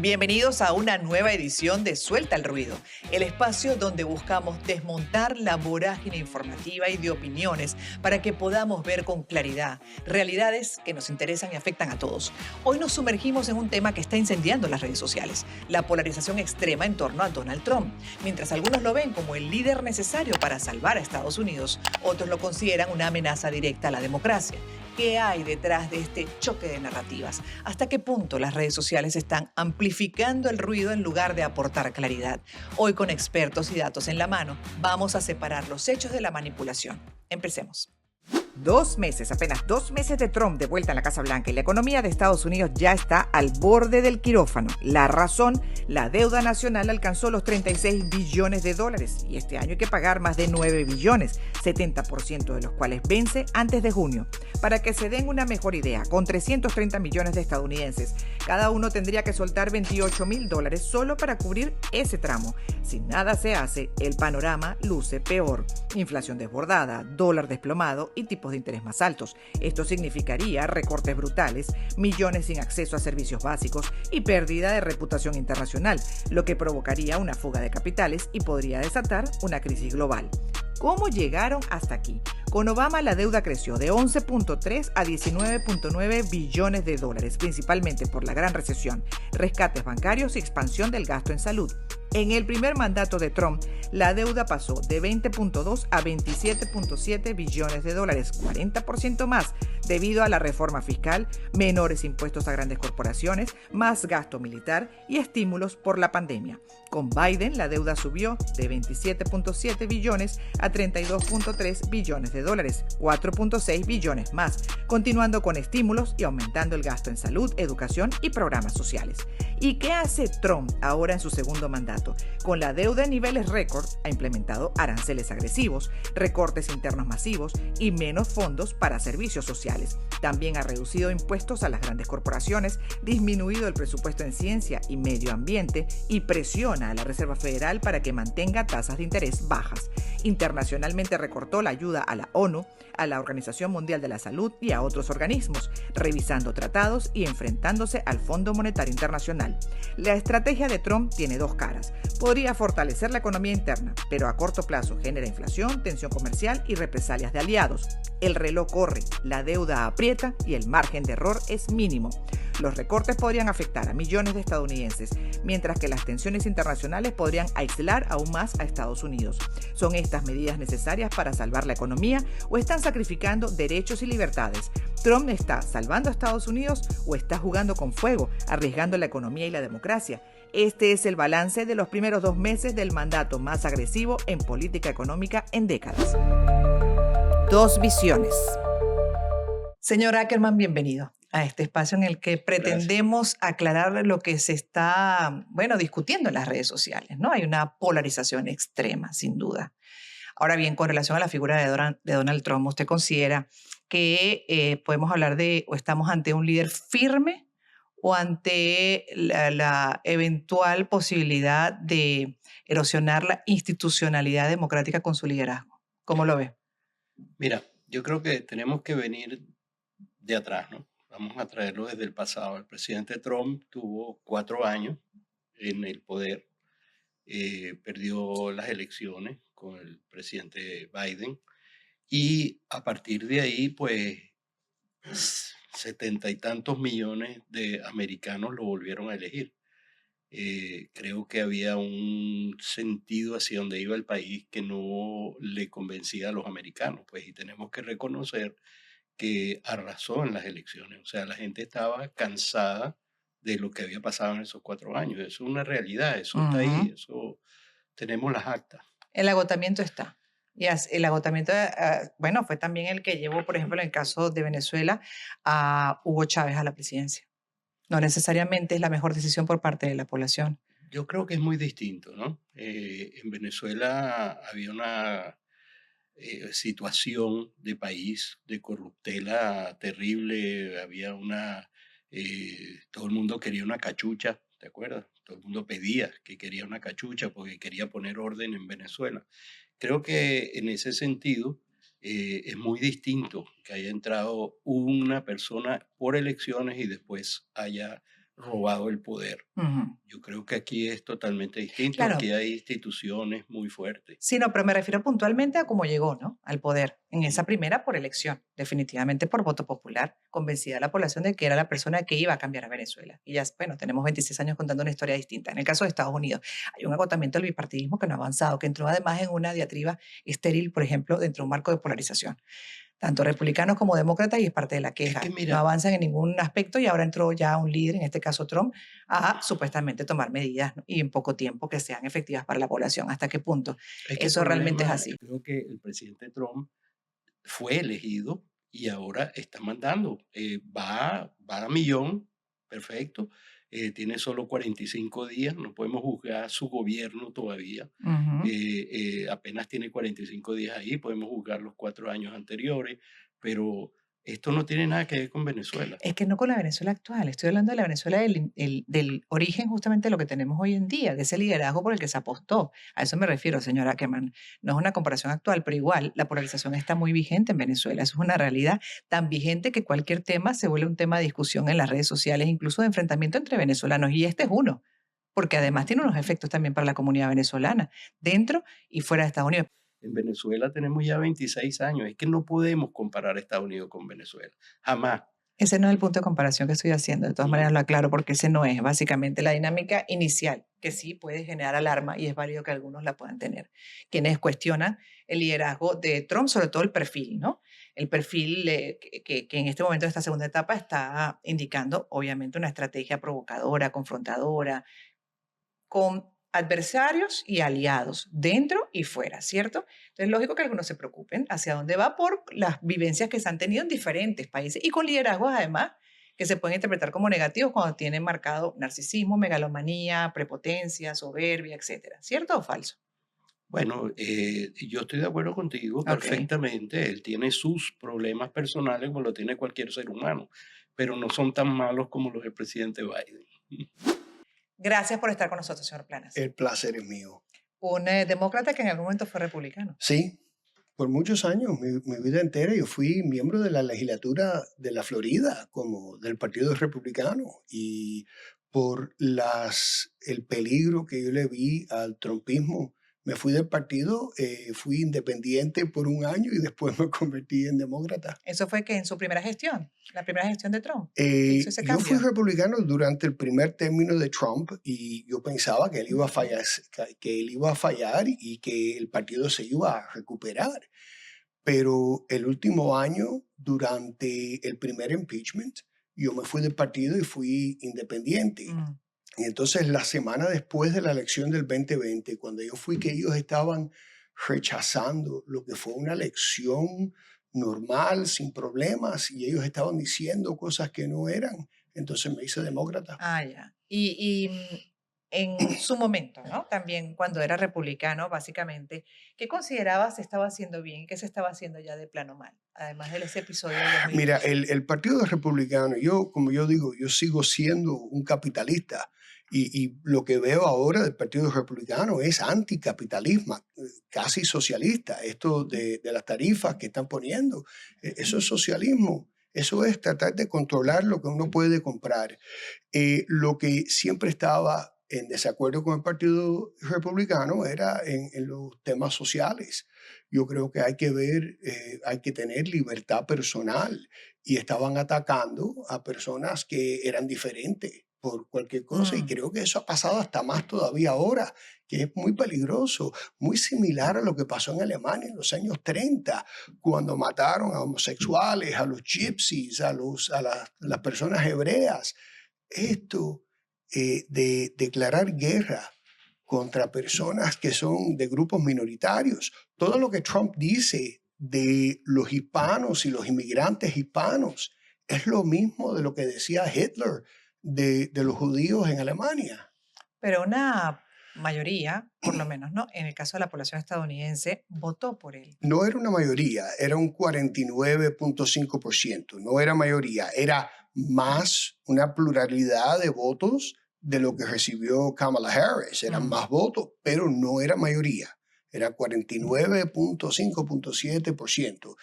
Bienvenidos a una nueva edición de Suelta el Ruido, el espacio donde buscamos desmontar la vorágine informativa y de opiniones para que podamos ver con claridad realidades que nos interesan y afectan a todos. Hoy nos sumergimos en un tema que está incendiando las redes sociales, la polarización extrema en torno a Donald Trump. Mientras algunos lo ven como el líder necesario para salvar a Estados Unidos, otros lo consideran una amenaza directa a la democracia. ¿Qué hay detrás de este choque de narrativas? ¿Hasta qué punto las redes sociales están amplificando el ruido en lugar de aportar claridad? Hoy, con expertos y datos en la mano, vamos a separar los hechos de la manipulación. Empecemos. 2 meses, apenas 2 meses de Trump de vuelta en la Casa Blanca y la economía de Estados Unidos ya está al borde del quirófano. La razón, la deuda nacional alcanzó los 36 billones de dólares y este año hay que pagar más de 9 billones, 70% de los cuales vence antes de junio. Para que se den una mejor idea, con 330 millones de estadounidenses, cada uno tendría que soltar $28,000 solo para cubrir ese tramo. Si nada se hace, el panorama luce peor. Inflación desbordada, dólar desplomado y tipos de interés más altos. Esto significaría recortes brutales, millones sin acceso a servicios básicos y pérdida de reputación internacional, lo que provocaría una fuga de capitales y podría desatar una crisis global. ¿Cómo llegaron hasta aquí? Con Obama la deuda creció de 11.3 a 19.9 billones de dólares, principalmente por la gran recesión, rescates bancarios y expansión del gasto en salud. En el primer mandato de Trump, la deuda pasó de 20.2 a 27.7 billones de dólares, 40% más, debido a la reforma fiscal, menores impuestos a grandes corporaciones, más gasto militar y estímulos por la pandemia. Con Biden, la deuda subió de 27.7 billones a 32.3 billones de dólares, 4.6 billones más, continuando con estímulos y aumentando el gasto en salud, educación y programas sociales. ¿Y qué hace Trump ahora en su segundo mandato? Con la deuda en niveles récord, ha implementado aranceles agresivos, recortes internos masivos y menos fondos para servicios sociales. También ha reducido impuestos a las grandes corporaciones, disminuido el presupuesto en ciencia y medio ambiente y presiona a la Reserva Federal para que mantenga tasas de interés bajas. Internacionalmente recortó la ayuda a la ONU, a la Organización Mundial de la Salud y a otros organismos, revisando tratados y enfrentándose al Fondo Monetario Internacional. La estrategia de Trump tiene dos caras. Podría fortalecer la economía interna, pero a corto plazo genera inflación, tensión comercial y represalias de aliados. El reloj corre, la deuda aprieta y el margen de error es mínimo. Los recortes podrían afectar a millones de estadounidenses, mientras que las tensiones internacionales podrían aislar aún más a Estados Unidos. ¿Son estas medidas necesarias para salvar la economía o están sacrificando derechos y libertades? ¿Trump está salvando a Estados Unidos o está jugando con fuego, arriesgando la economía y la democracia? Este es el balance de los primeros 2 meses del mandato más agresivo en política económica en décadas. Dos visiones. Señor Ackerman, bienvenido a este espacio en el que pretendemos aclarar lo que se está, discutiendo en las redes sociales, ¿no? Hay una polarización extrema, sin duda. Ahora bien, con relación a la figura de Donald Trump, ¿usted considera que podemos hablar de, o estamos ante un líder firme o ante la eventual posibilidad de erosionar la institucionalidad democrática con su liderazgo? ¿Cómo lo ve? Mira, yo creo que tenemos que venir de atrás, ¿no? Vamos a traerlo desde el pasado. El presidente Trump tuvo 4 años en el poder, perdió las elecciones con el presidente Biden y a partir de ahí, pues, 70 y tantos millones de americanos lo volvieron a elegir. Creo que había un sentido hacia donde iba el país que no le convencía a los americanos, pues, y tenemos que reconocer que arrasó en las elecciones. O sea, la gente estaba cansada de lo que había pasado en esos 4 años. Eso es una realidad, eso está ahí, Ujú. eso tenemos las actas. El agotamiento está. El agotamiento, fue también el que llevó, por ejemplo, en el caso de Venezuela, a Hugo Chávez a la presidencia. No necesariamente es la mejor decisión por parte de la población. Yo creo que es muy distinto, ¿no? En Venezuela había una situación de país de corruptela terrible, había todo el mundo quería una cachucha, ¿te acuerdas? Todo el mundo pedía que quería una cachucha porque quería poner orden en Venezuela. Creo que en ese sentido es muy distinto que haya entrado una persona por elecciones y después haya robado el poder. Ujú. Yo creo que aquí es totalmente distinto. Claro, Aquí hay instituciones muy fuertes. sí, no, pero me refiero puntualmente a cómo llegó, ¿no? Al poder. En esa Mm. primera por elección, definitivamente por voto popular, convencida la población de que era la persona que iba a cambiar a Venezuela. Y ya, bueno, tenemos 26 años contando una historia distinta. En el caso de Estados Unidos, hay un agotamiento del bipartidismo que no ha avanzado, que entró además en una diatriba estéril, por ejemplo, dentro de un marco de polarización. Tanto republicanos como demócratas, y es parte de la Es que queja. No mira, avanzan en ningún aspecto y ahora entró ya un líder, en este caso Trump, a supuestamente tomar medidas, ¿no? Y en poco tiempo que sean efectivas para la población. ¿Hasta qué punto es que el eso realmente es problema, así? yo creo que el presidente Trump fue elegido y ahora está mandando. Va a millón, perfecto. Tiene solo 45 días, no podemos juzgar su gobierno todavía. Ujú. Apenas tiene 45 días ahí, podemos juzgar los 4 años anteriores, pero esto no tiene nada que ver con Venezuela. Es que no con la Venezuela actual, estoy hablando de la Venezuela del origen justamente de lo que tenemos hoy en día, de ese liderazgo por el que se apostó. A eso me refiero, señora Ackerman. No es una comparación actual, pero igual la polarización está muy vigente en Venezuela. Eso es una realidad tan vigente que cualquier tema se vuelve un tema de discusión en las redes sociales, incluso de enfrentamiento entre venezolanos. Y este es uno, porque además tiene unos efectos también para la comunidad venezolana, dentro y fuera de Estados Unidos. En Venezuela tenemos ya 26 años, es que no podemos comparar Estados Unidos con Venezuela, jamás. Ese no es el punto de comparación que estoy haciendo, de todas Mm. maneras lo aclaro porque ese no es básicamente la dinámica inicial, que sí puede generar alarma y es válido que algunos la puedan tener. Quienes cuestionan el liderazgo de Trump, sobre todo el perfil, ¿no? El perfil que en este momento, de esta segunda etapa, está indicando obviamente una estrategia provocadora, confrontadora, con adversarios y aliados dentro y fuera, ¿cierto? Entonces, es lógico que algunos se preocupen hacia dónde va por las vivencias que se han tenido en diferentes países y con liderazgos además que se pueden interpretar como negativos cuando tienen marcado narcisismo, megalomanía, prepotencia, soberbia, etcétera. ¿Cierto o falso? Bueno, yo estoy de acuerdo contigo Ok. perfectamente. Él tiene sus problemas personales como lo tiene cualquier ser humano, pero no son tan malos como los del presidente Biden. Gracias por estar con nosotros, señor Planas. El placer es mío. Un demócrata que en algún momento fue republicano. Sí, por muchos años, mi vida entera, yo fui miembro de la legislatura de la Florida, como del Partido Republicano, y por el peligro que yo le vi al trumpismo, me fui del partido, fui independiente por un año y después me convertí en demócrata. Eso fue que en su primera gestión, la primera gestión de Trump, que hizo ese Yo fui cambio. republicano durante el primer término de Trump y yo pensaba que él iba a fallar, que él iba a fallar y que el partido se iba a recuperar. Pero el último año, durante el primer impeachment, yo me fui del partido y fui independiente. Mm. Y entonces la semana después de la elección del 2020, cuando yo fui que ellos estaban rechazando lo que fue una elección normal, sin problemas, y ellos estaban diciendo cosas que no eran, entonces me hice demócrata. Ah, ya. En su momento, ¿no? También cuando era republicano, básicamente, ¿qué consideraba se estaba haciendo bien y qué se estaba haciendo ya de plano mal? Además de ese episodio del Mira, 2018. el Partido Republicano, yo, como yo digo, yo sigo siendo un capitalista y lo que veo ahora del Partido Republicano es anticapitalismo, casi socialista. Esto de las tarifas que están poniendo, eso es socialismo. Eso es tratar de controlar lo que uno puede comprar. Lo que siempre estaba en desacuerdo con el Partido Republicano era en los temas sociales. Yo creo que hay que ver, hay que tener libertad personal y estaban atacando a personas que eran diferentes por cualquier cosa y Mm. creo que eso ha pasado hasta más todavía ahora, que es muy peligroso, muy similar a lo que pasó en Alemania en los años 30, cuando mataron a homosexuales, a los gypsies, las personas hebreas. Esto de declarar guerra contra personas que son de grupos minoritarios. Todo lo que Trump dice de los hispanos y los inmigrantes hispanos es lo mismo de lo que decía Hitler de los judíos en Alemania. Pero una mayoría, por lo menos, ¿no? En el caso de la población estadounidense, votó por él. No era una mayoría, era un 49.5%. No era mayoría, era más una pluralidad de votos de lo que recibió Kamala Harris. Eran Mm. más votos, pero no era mayoría. era 49.5.7%.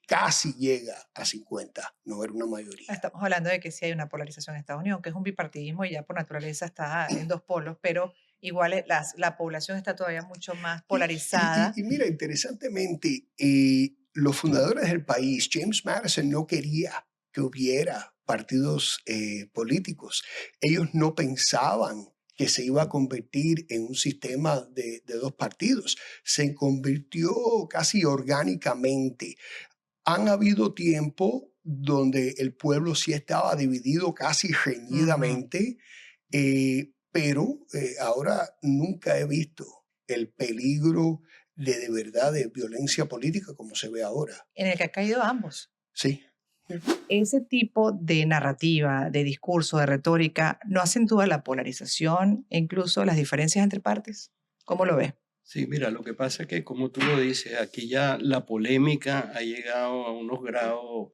Casi llega a 50, no era una mayoría. Estamos hablando de que sí hay una polarización en Estados Unidos, que es un bipartidismo y ya por naturaleza está en dos polos, pero igual la población está todavía mucho más polarizada. Y mira, interesantemente, los fundadores del país, James Madison, no quería que hubiera partidos políticos. Ellos no pensaban que se iba a convertir en un sistema de dos partidos. Se convirtió casi orgánicamente. Han habido tiempos donde el pueblo sí estaba dividido casi reñidamente, pero ahora nunca he visto el peligro de verdad de violencia política como se ve ahora. En el que han caído ambos. Sí. Ese tipo de narrativa, de discurso, de retórica, ¿no acentúa la polarización e incluso las diferencias entre partes? ¿Cómo lo ves? Sí, mira, lo que pasa es que, como tú lo dices, aquí ya la polémica ha llegado a unos grados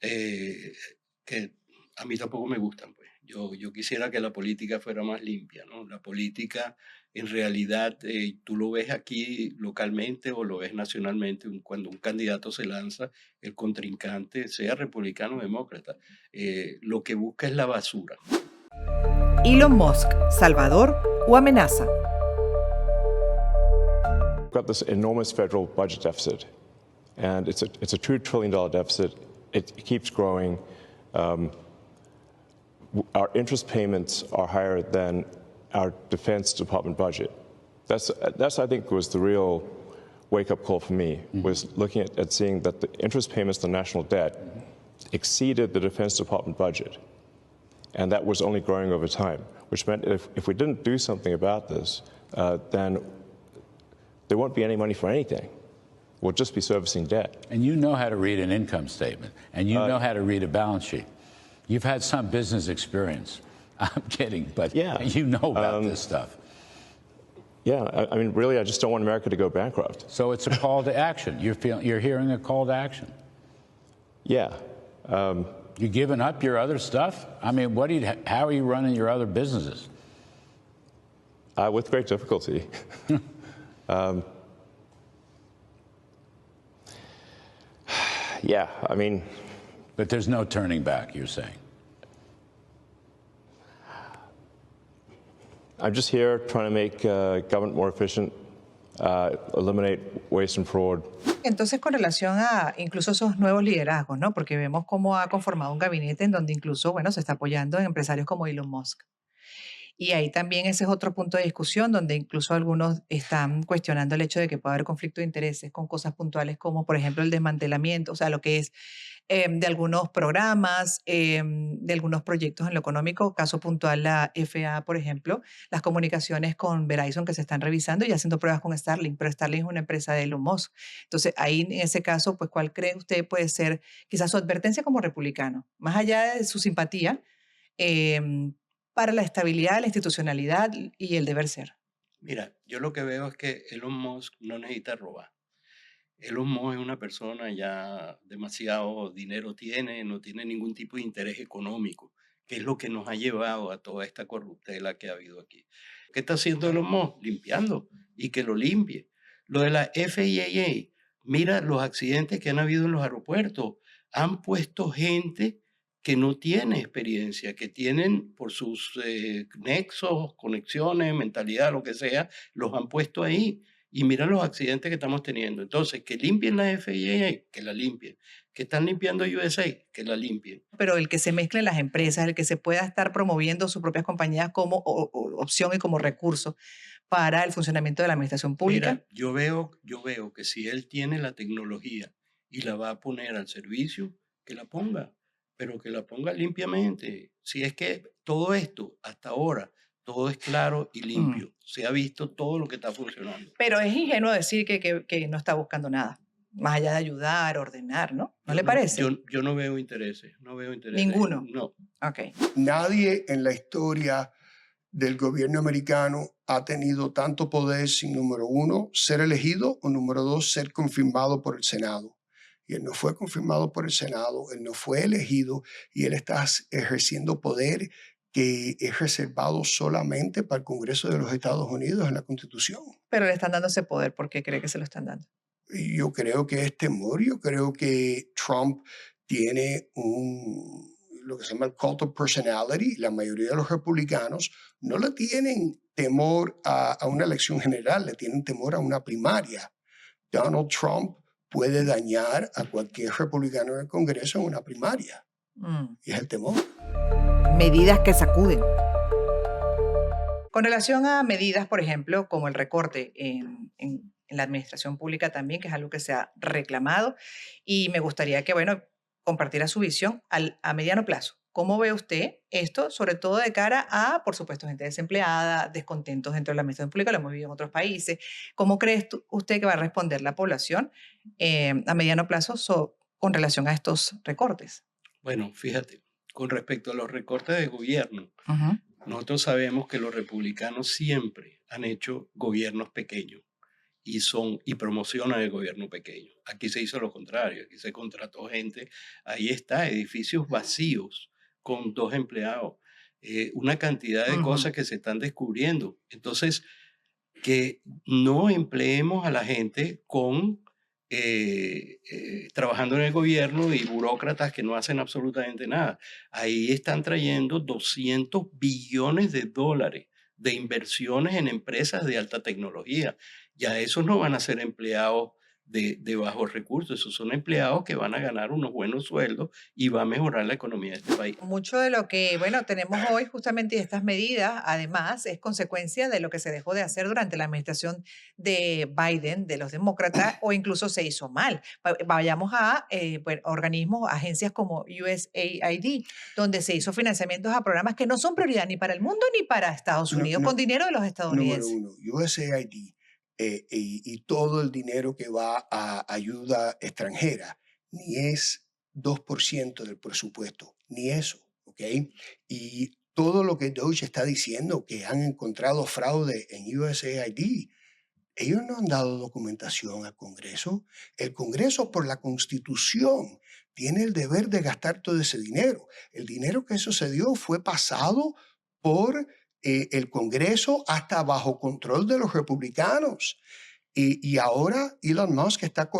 eh, que a mí tampoco me gustan, pues. Yo quisiera que la política fuera más limpia, ¿no? La política, en realidad, tú lo ves aquí localmente o lo ves nacionalmente, cuando un candidato se lanza, el contrincante, sea republicano o demócrata, lo que busca es la basura. Elon Musk, ¿salvador o amenaza? We've got this enormous federal budget deficit, and it's a $2 trillion deficit. It keeps growing. Our interest payments are higher than our Defense Department budget. That's I think was the real wake-up call for me, was looking at seeing that the interest payments on national debt exceeded the Defense Department budget. And that was only growing over time, which meant if we didn't do something about this, then there won't be any money for anything. We'll just be servicing debt. And you know how to read an income statement, and you know how to read a balance sheet. You've had some business experience. I'm kidding, but Yeah. you know about this stuff. Yeah, I mean, really, I just don't want America to go bankrupt. So it's a call to action. You're hearing a call to action. Yeah. You giving up your other stuff? I mean, how are you running your other businesses? With great difficulty. Yeah, I mean, But there's no turning back, you're saying. I'm just here trying to make government more efficient, eliminate waste and fraud. Entonces, con relación a incluso esos nuevos liderazgos, ¿no? Porque vemos cómo ha conformado un gabinete en donde incluso, bueno, se está apoyando en empresarios como Elon Musk. Y ahí también ese es otro punto de discusión donde incluso algunos están cuestionando el hecho de que puede haber conflicto de intereses con cosas puntuales como, por ejemplo, el desmantelamiento, o sea, lo que es de algunos programas, de algunos proyectos en lo económico, caso puntual la FAA, por ejemplo, las comunicaciones con Verizon que se están revisando y haciendo pruebas con Starlink, pero Starlink es una empresa de Elon Musk. Entonces, ahí en ese caso, pues, ¿cuál cree usted puede ser quizás su advertencia como republicano? Más allá de su simpatía, em, para la estabilidad, la institucionalidad y el deber ser. Mira, yo lo que veo es que Elon Musk no necesita robar. Elon Musk es una persona ya demasiado dinero tiene, no tiene ningún tipo de interés económico, que es lo que nos ha llevado a toda esta corruptela que ha habido aquí. ¿Qué está haciendo Elon Musk? Limpiando, y que lo limpie. Lo de la FAA, mira los accidentes que han habido en los aeropuertos. Han puesto gente que no tiene experiencia, que tienen por sus nexos, conexiones, mentalidad, lo que sea, los han puesto ahí. Y mira los accidentes que estamos teniendo. Entonces, que limpien la FAA, que la limpien. Que están limpiando USA, que la limpien. Pero el que se mezclen las empresas, el que se pueda estar promoviendo sus propias compañías como opción y como recurso para el funcionamiento de la administración pública. Mira, yo veo que si él tiene la tecnología y la va a poner al servicio, que la ponga, pero que la ponga limpiamente. Si es que todo esto, hasta ahora, todo es claro y limpio. Se ha visto todo lo que está funcionando. Pero es ingenuo decir que no está buscando nada, más allá de ayudar, ordenar, ¿no? ¿No le parece? Yo no veo intereses, no veo intereses. Ninguno. No. Ok. Nadie en la historia del gobierno americano ha tenido tanto poder sin, número uno, ser elegido o, número dos, ser confirmado por el Senado. Y él no fue confirmado por el Senado, él no fue elegido y él está ejerciendo poder que es reservado solamente para el Congreso de los Estados Unidos en la Constitución. Pero le están dando ese poder. ¿Por qué cree que se lo están dando? Y yo creo que es temor, yo creo que Trump tiene lo que se llama el cult of personality. La mayoría de los republicanos no le tienen temor a una elección general, le tienen temor a una primaria. Donald Trump puede dañar a cualquier republicano en el Congreso en una primaria. Y es el temor. Medidas que sacuden. Con relación a medidas, por ejemplo, como el recorte en la administración pública también, que es algo que se ha reclamado, y me gustaría que, compartiera su visión a mediano plazo. ¿Cómo ve usted esto, sobre todo de cara a, por supuesto, gente desempleada, descontentos dentro de la administración pública, lo hemos vivido en otros países? ¿Cómo cree usted que va a responder la población a mediano plazo con relación a estos recortes? Bueno, fíjate, con respecto a los recortes de gobierno, nosotros sabemos que los republicanos siempre han hecho gobiernos pequeños y promocionan el gobierno pequeño. Aquí se hizo lo contrario, aquí se contrató gente, ahí está, edificios vacíos con 2 empleados, una cantidad de cosas que se están descubriendo. Entonces, que no empleemos a la gente trabajando en el gobierno y burócratas que no hacen absolutamente nada. Ahí están trayendo $200 billones de inversiones en empresas de alta tecnología. Ya esos no van a ser empleados de bajos recursos, esos son empleados que van a ganar unos buenos sueldos y va a mejorar la economía de este país. Mucho de lo que, tenemos hoy justamente y estas medidas, además, es consecuencia de lo que se dejó de hacer durante la administración de Biden, de los demócratas, o incluso se hizo mal. Vayamos a organismos, agencias como USAID, donde se hizo financiamientos a programas que no son prioridad ni para el mundo ni para Estados Unidos, con dinero de los estadounidenses. Número uno, USAID y todo el dinero que va a ayuda extranjera ni es 2% del presupuesto, ni eso, ¿ok? Y todo lo que Doge está diciendo, que han encontrado fraude en USAID, ellos no han dado documentación al Congreso. El Congreso, por la Constitución, tiene el deber de gastar todo ese dinero. El dinero que sucedió fue pasado por el Congreso hasta bajo control de los republicanos. Y ahora Elon Musk está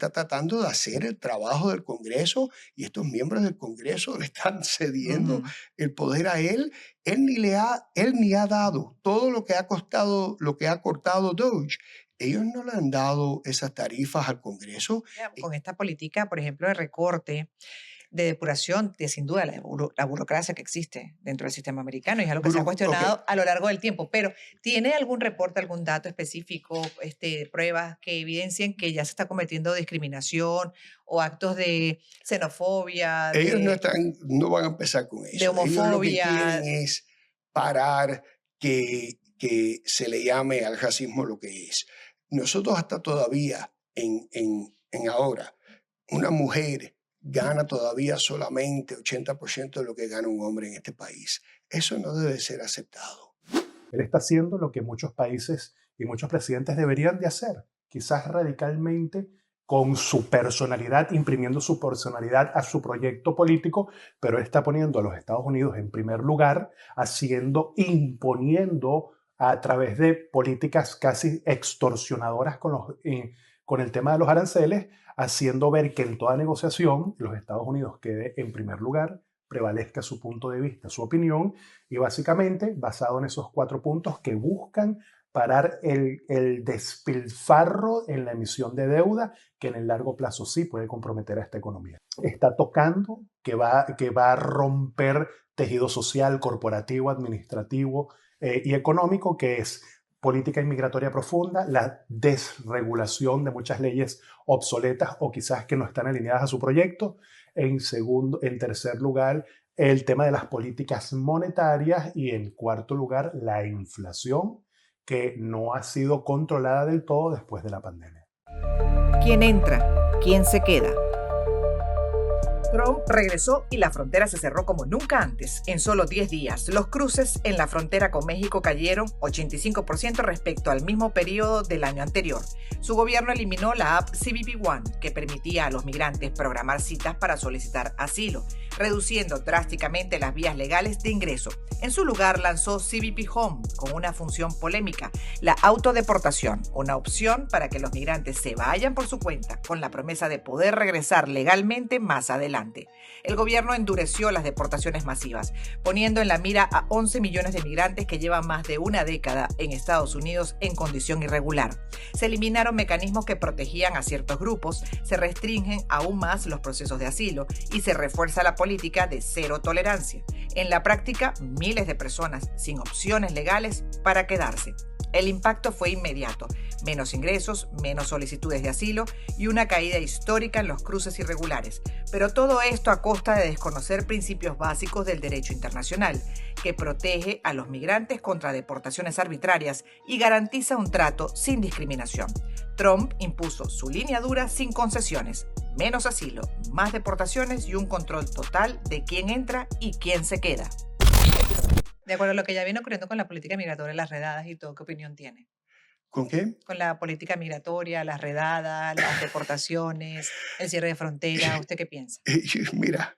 tratando de hacer el trabajo del Congreso y estos miembros del Congreso le están cediendo el poder a él. Él ni ha dado todo lo que ha cortado Doge. Ellos no le han dado esas tarifas al Congreso. Con esta política, por ejemplo, de recorte, de depuración, de sin duda la burocracia que existe dentro del sistema americano y es algo que se ha cuestionado a lo largo del tiempo. Pero ¿tiene algún reporte, algún dato específico, pruebas que evidencien que ya se está cometiendo discriminación o actos de xenofobia? Ellos no van a empezar con eso. De homofobia. Ellos lo que quieren es parar que se le llame al racismo lo que es. Nosotros hasta todavía, en ahora, una mujer gana todavía solamente 80% de lo que gana un hombre en este país. Eso no debe ser aceptado. Él está haciendo lo que muchos países y muchos presidentes deberían de hacer, quizás radicalmente, con su personalidad, imprimiendo su personalidad a su proyecto político, pero él está poniendo a los Estados Unidos en primer lugar, imponiendo a través de políticas casi extorsionadoras con el tema de los aranceles, haciendo ver que en toda negociación los Estados Unidos quede en primer lugar, prevalezca su punto de vista, su opinión, y básicamente basado en esos 4 puntos que buscan parar el despilfarro en la emisión de deuda, que en el largo plazo sí puede comprometer a esta economía. Está tocando que va a romper tejido social, corporativo, administrativo y económico, que es política inmigratoria profunda, la desregulación de muchas leyes obsoletas o quizás que no están alineadas a su proyecto. En tercer lugar, el tema de las políticas monetarias y en cuarto lugar, la inflación, que no ha sido controlada del todo después de la pandemia. ¿Quién entra? ¿Quién se queda? Trump regresó y la frontera se cerró como nunca antes. En solo 10 días, los cruces en la frontera con México cayeron 85% respecto al mismo periodo del año anterior. Su gobierno eliminó la app CBP One, que permitía a los migrantes programar citas para solicitar asilo. reduciendo drásticamente las vías legales de ingreso. En su lugar lanzó CBP Home con una función polémica, la autodeportación, una opción para que los migrantes se vayan por su cuenta, con la promesa de poder regresar legalmente más adelante. El gobierno endureció las deportaciones masivas, poniendo en la mira a 11 millones de migrantes que llevan más de una década en Estados Unidos en condición irregular. Se eliminaron mecanismos que protegían a ciertos grupos, se restringen aún más los procesos de asilo y se refuerza la política de cero tolerancia. En la práctica, miles de personas sin opciones legales para quedarse. El impacto fue inmediato: menos ingresos, menos solicitudes de asilo y una caída histórica en los cruces irregulares. Pero todo esto a costa de desconocer principios básicos del derecho internacional, que protege a los migrantes contra deportaciones arbitrarias y garantiza un trato sin discriminación. Trump impuso su línea dura sin concesiones: menos asilo, más deportaciones y un control total de quién entra y quién se queda. De acuerdo a lo que ya viene ocurriendo con la política migratoria, las redadas y todo, ¿qué opinión tiene? ¿Con qué? Con la política migratoria, las redadas, las deportaciones, el cierre de fronteras, ¿usted qué piensa? Mira,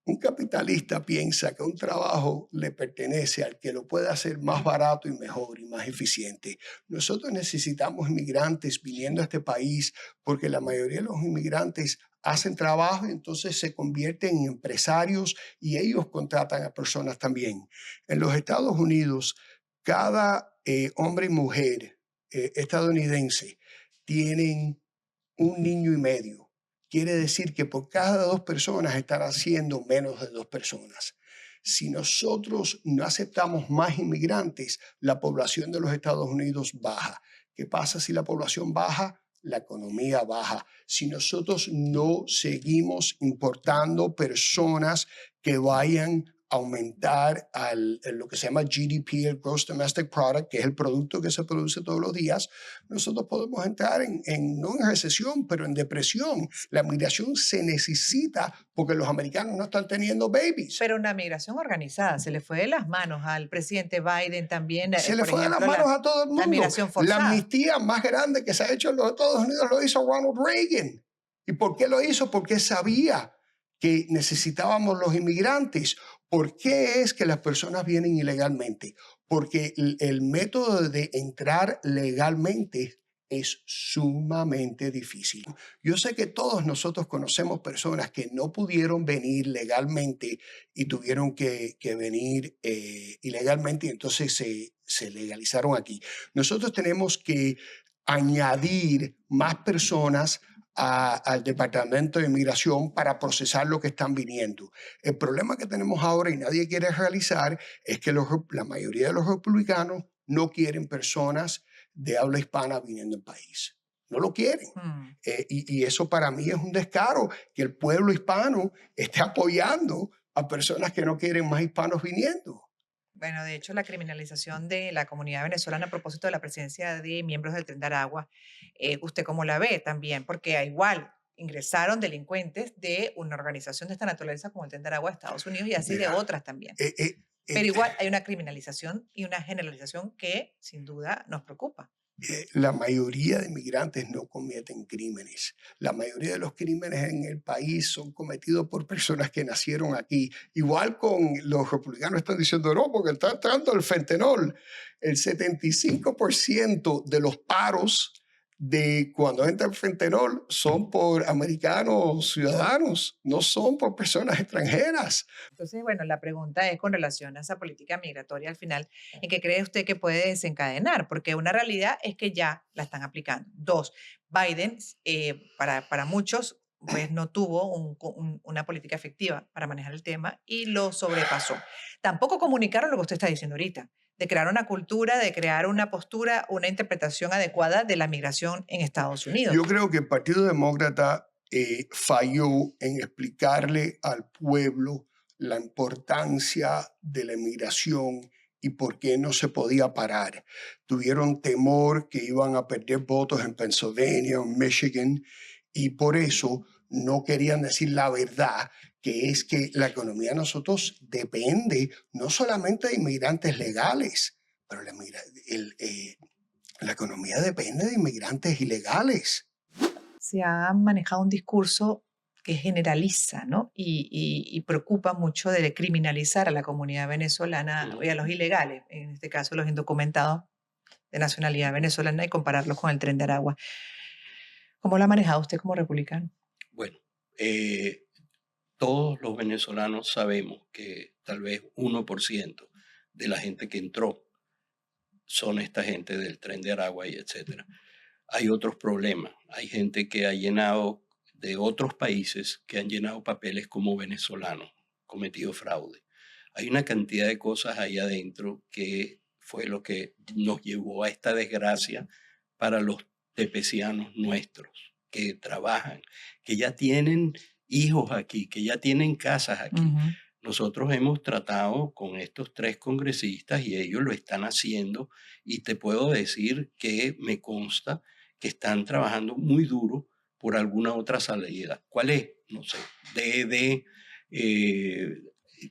un capitalista piensa que un trabajo le pertenece al que lo puede hacer más barato y mejor y más eficiente. Nosotros necesitamos inmigrantes viniendo a este país porque la mayoría de los inmigrantes hacen trabajo y entonces se convierten en empresarios y ellos contratan a personas también. En los Estados Unidos, cada hombre y mujer estadounidense tienen un niño y medio. Quiere decir que por cada 2 personas están haciendo menos de 2 personas. Si nosotros no aceptamos más inmigrantes, la población de los Estados Unidos baja. ¿Qué pasa si la población baja? La economía baja. Si nosotros no seguimos importando personas que vayan a aumentar lo que se llama GDP, el Gross Domestic Product, que es el producto que se produce todos los días, nosotros podemos entrar no en recesión, pero en depresión. La migración se necesita porque los americanos no están teniendo babies. Pero una migración organizada, se le fue de las manos al presidente Biden también. Se le por fue de las ejemplo, manos a todo el mundo. La migración La forzada. amnistía más grande que se ha hecho en los Estados Unidos lo hizo Ronald Reagan. ¿Y por qué lo hizo? Porque sabía que necesitábamos los inmigrantes. ¿Por qué es que las personas vienen ilegalmente? Porque el método de entrar legalmente es sumamente difícil. Yo sé que todos nosotros conocemos personas que no pudieron venir legalmente y tuvieron que venir ilegalmente y entonces se legalizaron aquí. Nosotros tenemos que añadir más personas al Departamento de Inmigración para procesar lo que están viniendo. El problema que tenemos ahora y nadie quiere realizar es que la mayoría de los republicanos no quieren personas de habla hispana viniendo al país. No lo quieren. Y eso para mí es un descaro, que el pueblo hispano esté apoyando a personas que no quieren más hispanos viniendo. Bueno, de hecho, la criminalización de la comunidad venezolana a propósito de la presencia de miembros del Tren de Aragua, ¿usted cómo la ve también? Porque igual ingresaron delincuentes de una organización de esta naturaleza como el Tren de Aragua de Estados Unidos y así de otras también. Pero igual hay una criminalización y una generalización que sin duda nos preocupa. La mayoría de inmigrantes no cometen crímenes. La mayoría de los crímenes en el país son cometidos por personas que nacieron aquí. Igual con los republicanos están diciendo, no, porque está entrando el fentanol. El 75% de los paros de cuando entra el fentanol son por americanos ciudadanos, no son por personas extranjeras. Entonces, bueno, la pregunta es con relación a esa política migratoria al final, ¿en qué cree usted que puede desencadenar? Porque una realidad es que ya la están aplicando. 2, Biden, para muchos, pues no tuvo una política efectiva para manejar el tema y lo sobrepasó. Tampoco comunicaron lo que usted está diciendo ahorita, de crear una cultura, de crear una postura, una interpretación adecuada de la migración en Estados Unidos. Yo creo que el Partido Demócrata falló en explicarle al pueblo la importancia de la inmigración y por qué no se podía parar. Tuvieron temor que iban a perder votos en Pennsylvania, en Michigan, y por eso no querían decir la verdad, que es que la economía de nosotros depende no solamente de inmigrantes legales, pero la economía depende de inmigrantes ilegales. Se ha manejado un discurso que generaliza, ¿no? Y preocupa mucho de criminalizar a la comunidad venezolana y a los ilegales, en este caso los indocumentados de nacionalidad venezolana, y compararlos con el Tren de Aragua. ¿Cómo lo ha manejado usted como republicano? Bueno, todos los venezolanos sabemos que tal vez 1% de la gente que entró son esta gente del Tren de Aragua y etcétera. Hay otros problemas. Hay gente que ha llenado de otros países, que han llenado papeles como venezolanos, cometido fraude. Hay una cantidad de cosas ahí adentro que fue lo que nos llevó a esta desgracia para los tepecianos nuestros, que trabajan, que ya tienen hijos aquí, que ya tienen casas aquí. Nosotros hemos tratado con estos 3 congresistas y ellos lo están haciendo, y te puedo decir que me consta que están trabajando muy duro por alguna otra salida. ¿Cuál es? No sé,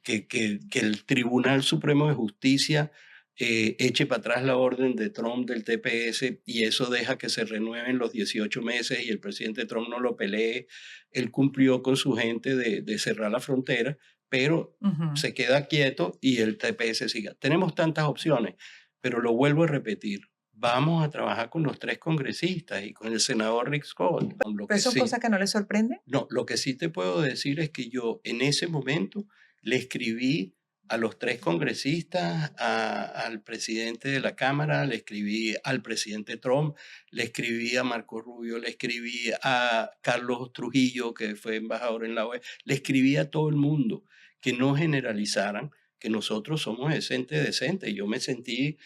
que el Tribunal Supremo de Justicia eche para atrás la orden de Trump del TPS, y eso deja que se renueven los 18 meses y el presidente Trump no lo pelee. Él cumplió con su gente de cerrar la frontera, pero se queda quieto y el TPS siga. Tenemos tantas opciones, pero lo vuelvo a repetir. Vamos a trabajar con los 3 congresistas y con el senador Rick Scott. ¿Pero son cosas que no le sorprenden? No, lo que sí te puedo decir es que yo en ese momento le escribí a los 3 congresistas, al presidente de la Cámara, le escribí al presidente Trump, le escribí a Marco Rubio, le escribí a Carlos Trujillo, que fue embajador en la OEA, le escribí a todo el mundo que no generalizaran, que nosotros somos decentes. Yo me sentí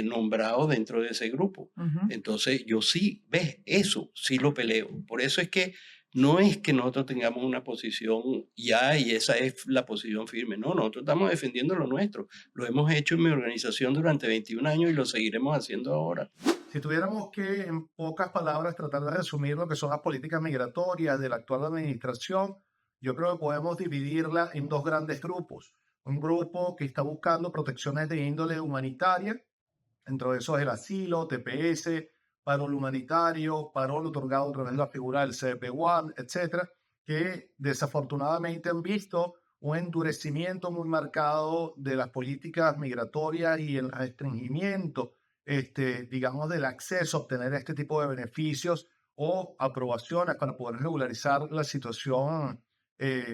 nombrado dentro de ese grupo. Entonces yo sí, ves, eso sí lo peleo. Por eso es que no es que nosotros tengamos una posición ya y esa es la posición firme. No, nosotros estamos defendiendo lo nuestro. Lo hemos hecho en mi organización durante 21 años y lo seguiremos haciendo ahora. Si tuviéramos que, en pocas palabras, tratar de resumir lo que son las políticas migratorias de la actual administración, yo creo que podemos dividirla en 2 grandes grupos. Un grupo que está buscando protecciones de índole humanitaria, dentro de eso es el asilo, TPS, parol humanitario, parol otorgado a través de la figura del CP1, etcétera, que desafortunadamente han visto un endurecimiento muy marcado de las políticas migratorias y el restringimiento, digamos, del acceso a obtener este tipo de beneficios o aprobaciones para poder regularizar la situación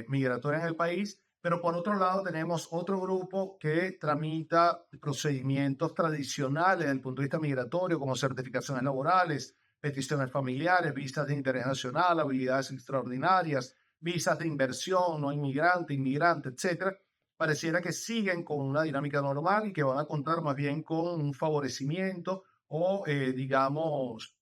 migratoria en el país. Pero por otro lado tenemos otro grupo que tramita procedimientos tradicionales desde el punto de vista migratorio, como certificaciones laborales, peticiones familiares, visas de interés nacional, habilidades extraordinarias, visas de inversión, no inmigrante, etc. Pareciera que siguen con una dinámica normal y que van a contar más bien con un favorecimiento o, digamos,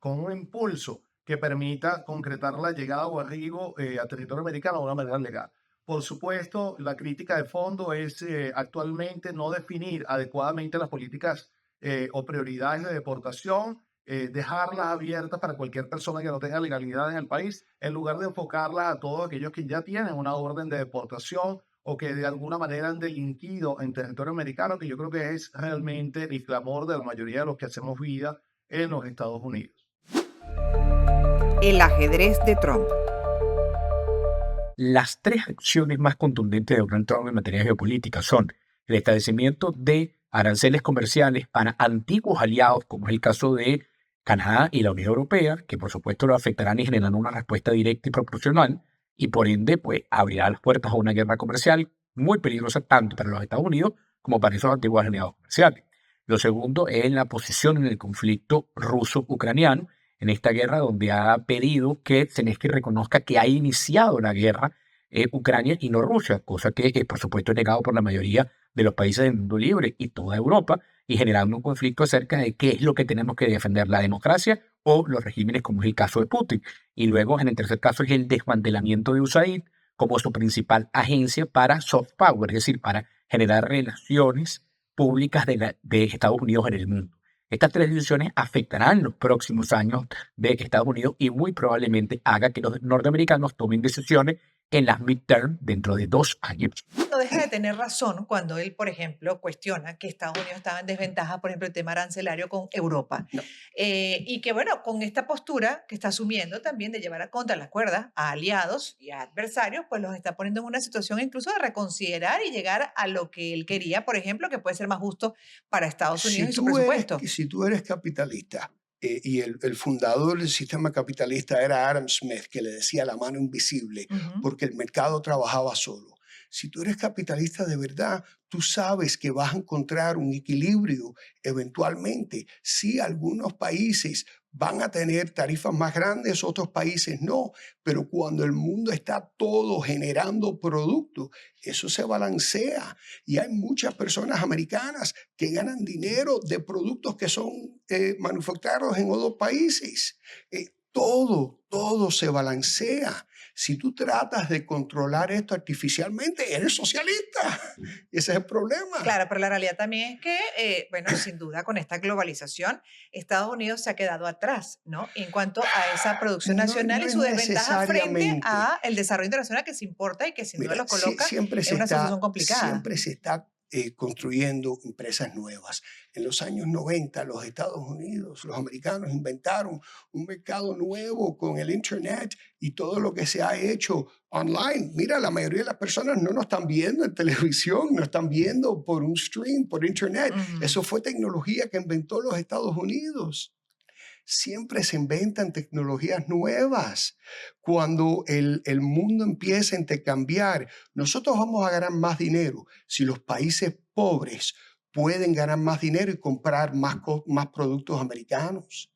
con un impulso que permita concretar la llegada o arribo a territorio americano de una manera legal. Por supuesto, la crítica de fondo es actualmente no definir adecuadamente las políticas o prioridades de deportación, dejarlas abiertas para cualquier persona que no tenga legalidad en el país, en lugar de enfocarlas a todos aquellos que ya tienen una orden de deportación o que de alguna manera han delinquido en territorio americano, que yo creo que es realmente el clamor de la mayoría de los que hacemos vida en los Estados Unidos. El ajedrez de Trump. Las 3 acciones más contundentes de Donald Trump en materia geopolítica son el establecimiento de aranceles comerciales para antiguos aliados, como es el caso de Canadá y la Unión Europea, que por supuesto lo afectarán y generarán una respuesta directa y proporcional, y por ende pues abrirá las puertas a una guerra comercial muy peligrosa tanto para los Estados Unidos como para esos antiguos aliados comerciales. Lo segundo es la posición en el conflicto ruso-ucraniano, en esta guerra donde ha pedido que Zelensky reconozca que ha iniciado la guerra Ucrania y no Rusia, cosa que por supuesto es negado por la mayoría de los países del mundo libre y toda Europa, y generando un conflicto acerca de qué es lo que tenemos que defender, la democracia o los regímenes, como es el caso de Putin. Y luego, en el tercer caso, es el desmantelamiento de USAID como su principal agencia para soft power, es decir, para generar relaciones públicas de Estados Unidos en el mundo. Estas 3 decisiones afectarán los próximos años de Estados Unidos y muy probablemente haga que los norteamericanos tomen decisiones en las midterm dentro de 2 años. No deja de tener razón cuando él, por ejemplo, cuestiona que Estados Unidos estaba en desventaja, por ejemplo, el tema arancelario con Europa. No. Y que, bueno, con esta postura que está asumiendo también de llevar a contra las cuerdas a aliados y a adversarios, pues los está poniendo en una situación incluso de reconsiderar y llegar a lo que él quería, por ejemplo, que puede ser más justo para Estados Unidos y su presupuesto. Si tú eres capitalista, y el fundador del sistema capitalista era Adam Smith, que le decía la mano invisible, Ujú. porque el mercado trabajaba solo. Si tú eres capitalista de verdad, tú sabes que vas a encontrar un equilibrio eventualmente. Sí, algunos países van a tener tarifas más grandes, otros países no, pero cuando el mundo está todo generando productos, eso se balancea. Y hay muchas personas americanas que ganan dinero de productos que son manufacturados en otros países. Todo se balancea. Si tú tratas de controlar esto artificialmente, eres socialista. Ese es el problema. Claro, pero la realidad también es que, bueno, sin duda con esta globalización, Estados Unidos se ha quedado atrás, ¿no? En cuanto a esa producción nacional No y es su desventaja frente necesariamente. al desarrollo internacional que se importa y que sin duda Mira, los coloca siempre en una situación complicada. siempre se está construyendo empresas nuevas. En los años 90, los Estados Unidos, los americanos inventaron un mercado nuevo con el Internet y todo lo que se ha hecho online. Mira, la mayoría de las personas no nos están viendo en televisión, nos están viendo por un stream, por Internet. Ujú. Eso fue tecnología que inventó los Estados Unidos. Siempre se inventan tecnologías nuevas. Cuando el mundo empieza a intercambiar, nosotros vamos a ganar más dinero si los países pobres pueden ganar más dinero y comprar más productos americanos.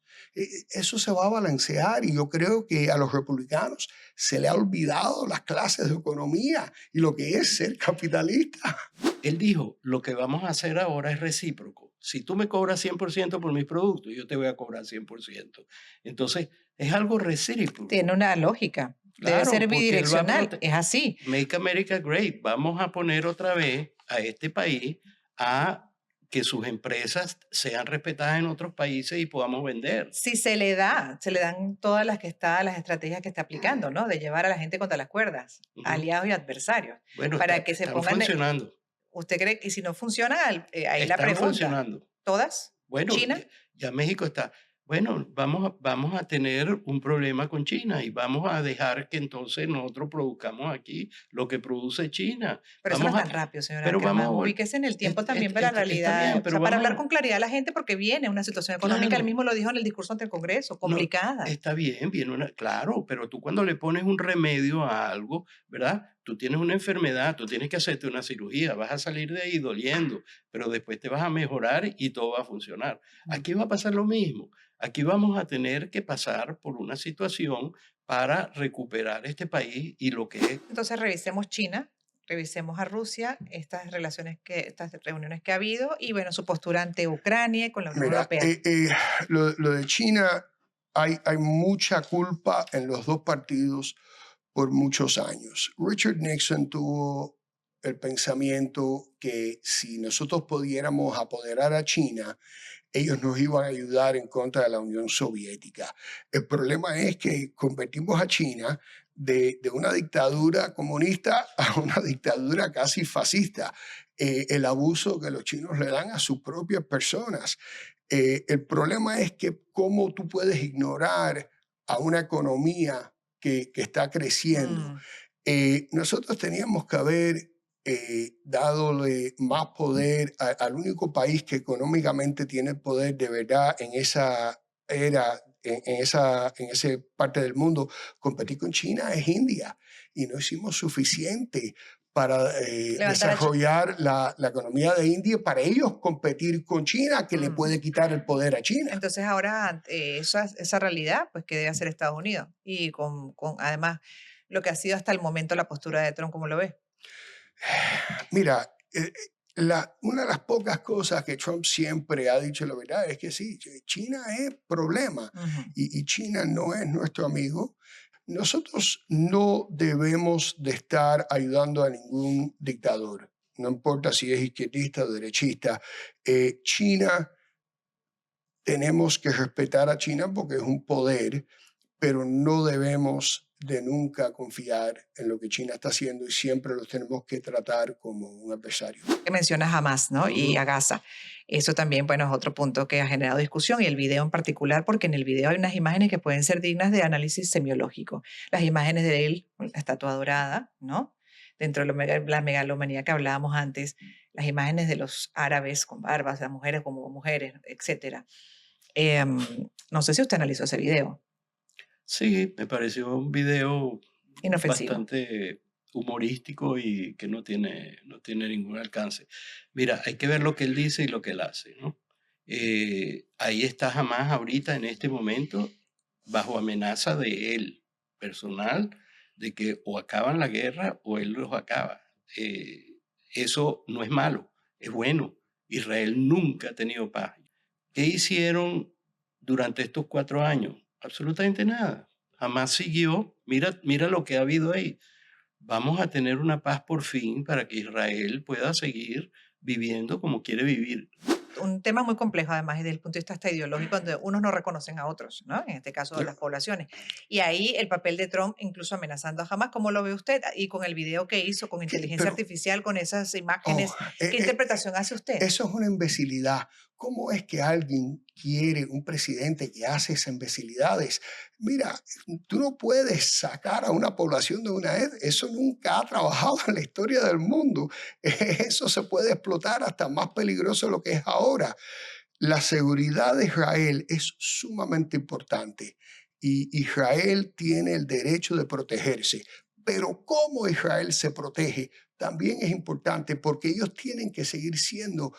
Eso se va a balancear y yo creo que a los republicanos se le ha olvidado las clases de economía y lo que es ser capitalista. Él dijo, lo que vamos a hacer ahora es recíproco. Si tú me cobras 100% por mis productos, yo te voy a cobrar 100%. Entonces, es algo recíproco. Tiene una lógica. Debe Claro, ser porque él va a bidireccional. Es así. Make America Great. Vamos a poner otra vez a este país a que sus empresas sean respetadas en otros países y podamos vender. Si se le dan todas las estrategias que está aplicando, ¿no? De llevar a la gente contra las cuerdas, Ujú. aliados y adversarios, Bueno, para que se están pongan. funcionando. ¿Usted cree que si no funciona, ahí la Están pregunta? funcionando. ¿Todas? Bueno, ¿China? ya México está. Bueno, vamos a tener un problema con China y vamos a dejar que entonces nosotros produzcamos aquí lo que produce China. Pero eso no Vamos es tan rápido, señora pero Ackerman. vamos a- Ubíquese en el tiempo también para la está realidad. bien, O sea, pero para vamos hablar con claridad a la gente, porque viene una situación económica, él Claro. mismo lo dijo en el discurso ante el Congreso, No, complicada. está bien, claro, pero tú cuando le pones un remedio a algo, ¿verdad? Tú tienes una enfermedad, tú tienes que hacerte una cirugía, vas a salir de ahí doliendo, pero después te vas a mejorar y todo va a funcionar. Aquí va a pasar lo mismo. Aquí vamos a tener que pasar por una situación para recuperar este país y lo que es. Entonces revisemos China, revisemos a Rusia, estas reuniones que ha habido y bueno, su postura ante Ucrania y con la Unión Mira, Europea. lo de China, hay mucha culpa en los dos partidos por muchos años. Richard Nixon tuvo el pensamiento que si nosotros pudiéramos apoderar a China, ellos nos iban a ayudar en contra de la Unión Soviética. El problema es que convertimos a China de una dictadura comunista a una dictadura casi fascista. El abuso que los chinos le dan a sus propias personas. El problema es que cómo tú puedes ignorar a una economía que está creciendo. Mm. Nosotros teníamos que haber dadole más poder al único país que económicamente tiene poder de verdad en esa era, en esa parte del mundo. Competir con China es India y no hicimos suficiente para Levantar a desarrollar la economía de India para ellos competir con China, que le Mm. puede quitar el poder a China. Entonces ahora ante esa realidad, pues que debe hacer Estados Unidos y con además lo que ha sido hasta el momento la postura de Trump, ¿cómo lo ves? Mira, una de las pocas cosas que Trump siempre ha dicho la verdad es que sí, China es problema Ujú. y China no es nuestro amigo. Nosotros no debemos de estar ayudando a ningún dictador, no importa si es izquierdista o derechista. China, tenemos que respetar a China porque es un poder, pero no debemos de nunca confiar en lo que China está haciendo y siempre los tenemos que tratar como un adversario. Que mencionas a Hamas, ¿no? Y a Gaza. Eso también, bueno, es otro punto que ha generado discusión y el video en particular, porque en el video hay unas imágenes que pueden ser dignas de análisis semiológico. Las imágenes de él, con la estatua dorada, ¿no? Dentro de la megalomanía que hablábamos antes, las imágenes de los árabes con barbas, las mujeres como mujeres, etc. No sé si usted analizó ese video. Sí, me pareció un video Inofensivo. bastante humorístico y que no tiene ningún alcance. Mira, hay que ver lo que él dice y lo que él hace, ¿no? Ahí está Hamas ahorita, en este momento, bajo amenaza de él, personal, de que o acaban la guerra o él los acaba. Eso no es malo, es bueno. Israel nunca ha tenido paz. ¿Qué hicieron durante estos 4 años? Absolutamente nada. Jamás siguió. Mira lo que ha habido ahí. Vamos a tener una paz por fin para que Israel pueda seguir viviendo como quiere vivir. Un tema muy complejo, además, desde el punto de vista hasta ideológico, donde unos no reconocen a otros, ¿no? En este caso, de las poblaciones. Y ahí el papel de Trump, incluso amenazando a Hamas, ¿cómo lo ve usted? Y con el video que hizo, con inteligencia artificial, con esas imágenes, ¿qué interpretación hace usted? Eso es una imbecilidad. ¿Cómo es que alguien quiere un presidente que hace esas imbecilidades? Mira, tú no puedes sacar a una población de una vez. Eso nunca ha trabajado en la historia del mundo. Eso se puede explotar hasta más peligroso de lo que es ahora. La seguridad de Israel es sumamente importante y Israel tiene el derecho de protegerse. Pero cómo Israel se protege también es importante porque ellos tienen que seguir siendo,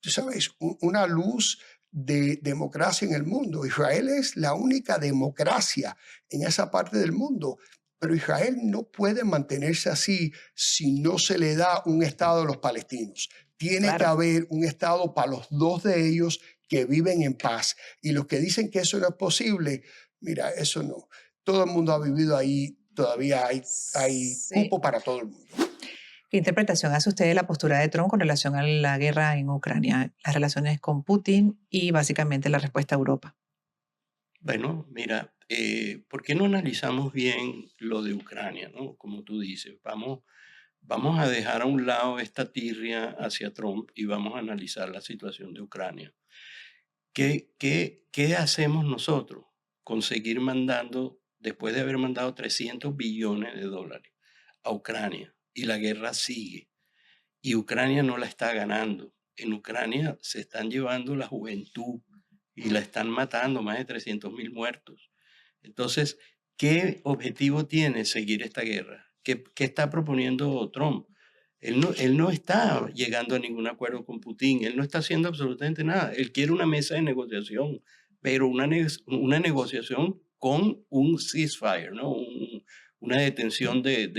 tú sabes, una luz de democracia en el mundo. Israel es la única democracia en esa parte del mundo, pero Israel no puede mantenerse así si no se le da un Estado a los palestinos. Tiene que haber un Estado para los dos de ellos que viven en paz. Y los que dicen que eso no es posible, mira, eso no. Todo el mundo ha vivido ahí. Todavía hay cupo para todo el mundo. ¿Qué interpretación hace usted de la postura de Trump con relación a la guerra en Ucrania, las relaciones con Putin y básicamente la respuesta a Europa? Bueno, mira, ¿por qué no analizamos bien lo de Ucrania, ¿no? Como tú dices, vamos a dejar a un lado esta tirria hacia Trump y vamos a analizar la situación de Ucrania. ¿Qué hacemos nosotros con seguir mandando, después de haber mandado $300 billones a Ucrania, y la guerra sigue, y Ucrania no la está ganando? En Ucrania se están llevando la juventud y la están matando, más de 300.000 muertos. Entonces, ¿qué objetivo tiene seguir esta guerra? ¿Qué está proponiendo Trump? Él no está llegando a ningún acuerdo con Putin, él no está haciendo absolutamente nada. Él quiere una mesa de negociación, pero una negociación con un ceasefire, ¿no? Una detención de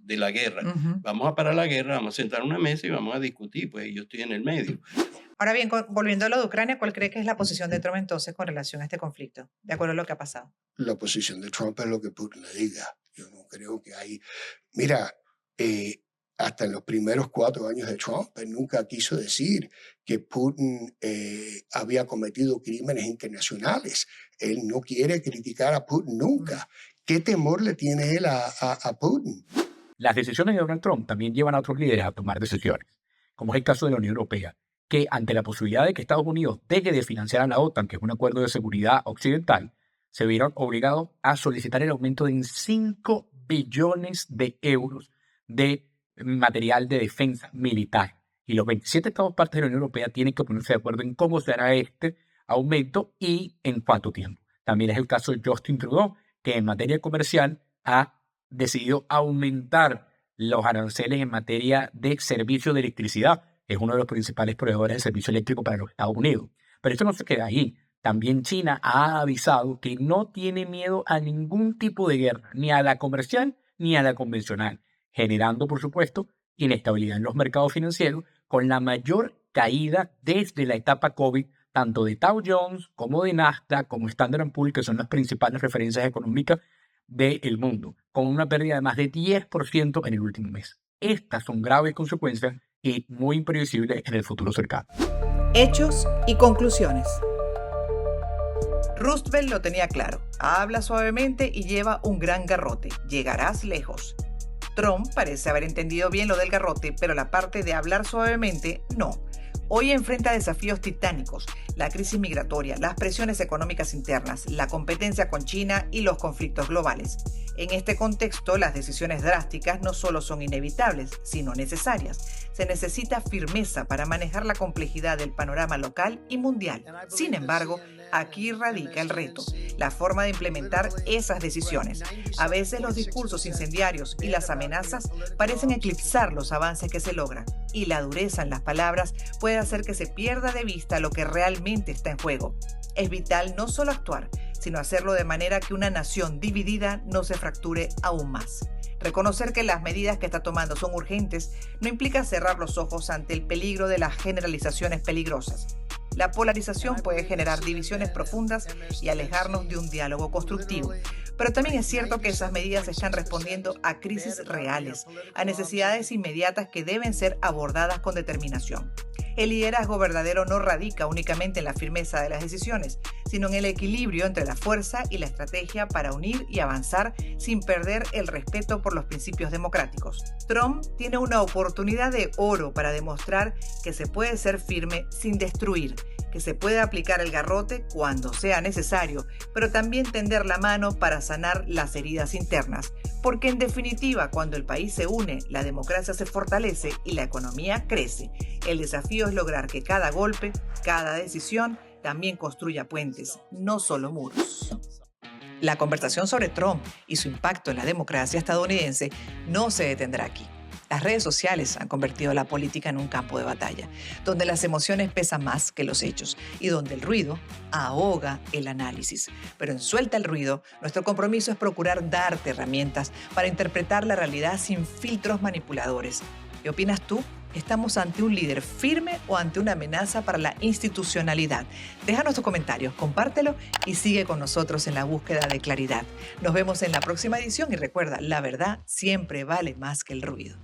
la guerra. Vamos a parar la guerra, vamos a sentar a una mesa y vamos a discutir, pues yo estoy en el medio. Ahora bien, volviendo a lo de Ucrania, ¿cuál cree que es la posición de Trump entonces con relación a este conflicto, de acuerdo a lo que ha pasado? La posición de Trump es lo que Putin le diga. Yo no creo que hay... Mira, hasta en los primeros 4 años de Trump, él nunca quiso decir que Putin había cometido crímenes internacionales. Él no quiere criticar a Putin nunca. ¿Qué temor le tiene él a Putin? Las decisiones de Donald Trump también llevan a otros líderes a tomar decisiones, como es el caso de la Unión Europea, que ante la posibilidad de que Estados Unidos deje de financiar a la OTAN, que es un acuerdo de seguridad occidental, se vieron obligados a solicitar el aumento de 5 billones de euros de material de defensa militar. Y los 27 estados partes de la Unión Europea tienen que ponerse de acuerdo en cómo se hará este aumento y en cuánto tiempo. También es el caso de Justin Trudeau, que en materia comercial ha decidido aumentar los aranceles en materia de servicio de electricidad. Es uno de los principales proveedores de servicio eléctrico para los Estados Unidos. Pero esto no se queda ahí. También China ha avisado que no tiene miedo a ningún tipo de guerra, ni a la comercial ni a la convencional, generando, por supuesto, inestabilidad en los mercados financieros, con la mayor caída desde la etapa COVID, tanto de Dow Jones como de Nasdaq, como Standard & Poor's, que son las principales referencias económicas del mundo, con una pérdida de más de 10% en el último mes. Estas son graves consecuencias y muy imprevisibles en el futuro cercano. Hechos y conclusiones. Roosevelt lo tenía claro. Habla suavemente y lleva un gran garrote. Llegarás lejos. Trump parece haber entendido bien lo del garrote, pero la parte de hablar suavemente, no. Hoy enfrenta desafíos titánicos, la crisis migratoria, las presiones económicas internas, la competencia con China y los conflictos globales. En este contexto, las decisiones drásticas no solo son inevitables, sino necesarias. Se necesita firmeza para manejar la complejidad del panorama local y mundial. Sin embargo, aquí radica el reto, la forma de implementar esas decisiones. A veces los discursos incendiarios y las amenazas parecen eclipsar los avances que se logran, y la dureza en las palabras puede hacer que se pierda de vista lo que realmente está en juego. Es vital no solo actuar, sino hacerlo de manera que una nación dividida no se fracture aún más. Reconocer que las medidas que está tomando son urgentes no implica cerrar los ojos ante el peligro de las generalizaciones peligrosas. La polarización puede generar divisiones profundas y alejarnos de un diálogo constructivo. Pero también es cierto que esas medidas están respondiendo a crisis reales, a necesidades inmediatas que deben ser abordadas con determinación. El liderazgo verdadero no radica únicamente en la firmeza de las decisiones, sino en el equilibrio entre la fuerza y la estrategia para unir y avanzar sin perder el respeto por los principios democráticos. Trump tiene una oportunidad de oro para demostrar que se puede ser firme sin destruir, que se puede aplicar el garrote cuando sea necesario, pero también tender la mano para sanar las heridas internas. Porque en definitiva, cuando el país se une, la democracia se fortalece y la economía crece. El desafío es lograr que cada golpe, cada decisión, también construya puentes, no solo muros. La conversación sobre Trump y su impacto en la democracia estadounidense no se detendrá aquí. Las redes sociales han convertido la política en un campo de batalla, donde las emociones pesan más que los hechos y donde el ruido ahoga el análisis. Pero en Suelta el Ruido, nuestro compromiso es procurar darte herramientas para interpretar la realidad sin filtros manipuladores. ¿Qué opinas tú? ¿Estamos ante un líder firme o ante una amenaza para la institucionalidad? Déjanos tus comentarios, compártelo y sigue con nosotros en la búsqueda de claridad. Nos vemos en la próxima edición y recuerda, la verdad siempre vale más que el ruido.